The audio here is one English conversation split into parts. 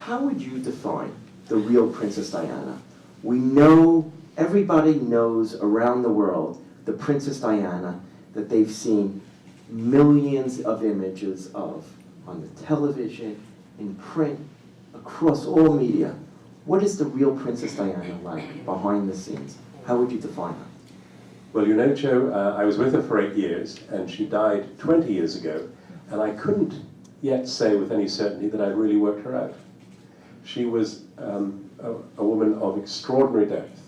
How would you define the real Princess Diana? We know, everybody knows around the world, the Princess Diana that they've seen millions of images of on the television, in print, across all media. What is the real Princess Diana like behind the scenes? How would you define her? Well, you know, Joe, I was with her for 8 years, and she died 20 years ago, and I couldn't yet say with any certainty that I'd really worked her out. She was a woman of extraordinary depth.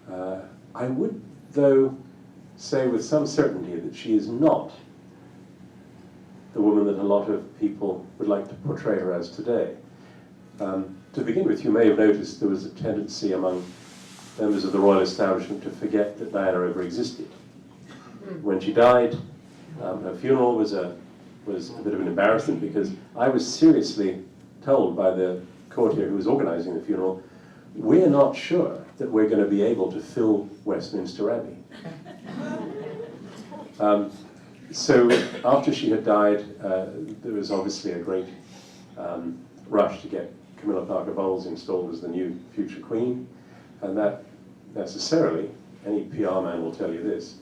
I would, though, say with some certainty that she is not the woman that a lot of people would like to portray her as today. To begin with, you may have noticed there was a tendency among members of the royal establishment to forget that Diana ever existed. When she died, her funeral was a bit of an embarrassment, because I was seriously told by the courtier who was organizing the funeral, we're not sure that we're going to be able to fill Westminster Abbey. So after she had died, there was obviously a great rush to get Camilla Parker Bowles installed as the new future queen, and that necessarily, any PR man will tell you this,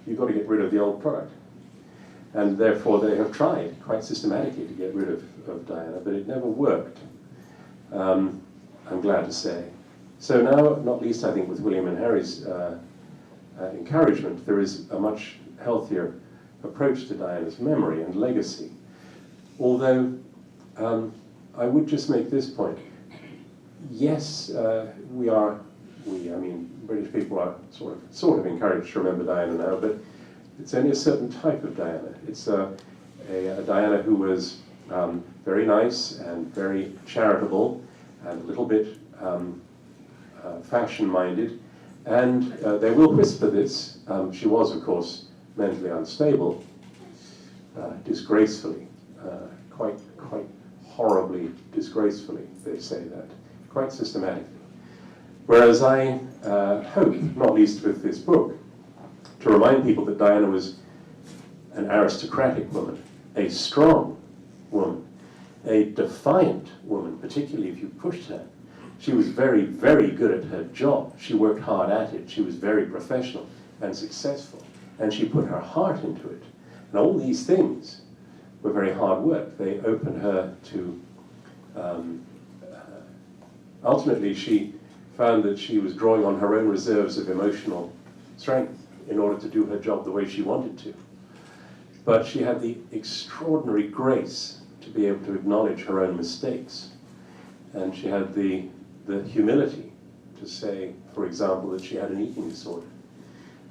you've got to get rid of the old product. And therefore they have tried quite systematically to get rid of Diana, but it never worked, I'm glad to say. So now, not least I think with William and Harry's encouragement, there is a much healthier approach to Diana's memory and legacy. Although, I would just make this point. Yes, I mean, British people are sort of encouraged to remember Diana now, but it's only a certain type of Diana. It's a Diana who was very nice and very charitable and a little bit fashion-minded. And they will whisper this. She was, of course, mentally unstable, disgracefully, quite horribly disgracefully, they say that, quite systematically. Whereas I hope, not least with this book, to remind people that Diana was an aristocratic woman, a strong woman, a defiant woman, particularly if you pushed her. She was very, very good at her job. She worked hard at it. She was very professional and successful, and she put her heart into it. And all these things were very hard work. They opened her to, ultimately she found that she was drawing on her own reserves of emotional strength in order to do her job the way she wanted to. But she had the extraordinary grace to be able to acknowledge her own mistakes. And she had the humility to say, for example, that she had an eating disorder.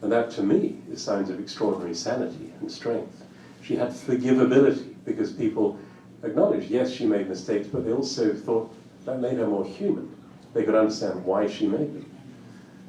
And that, to me, is signs of extraordinary sanity and strength. She had forgivability, because people acknowledged, yes, she made mistakes, but they also thought that made her more human. They could understand why she made them.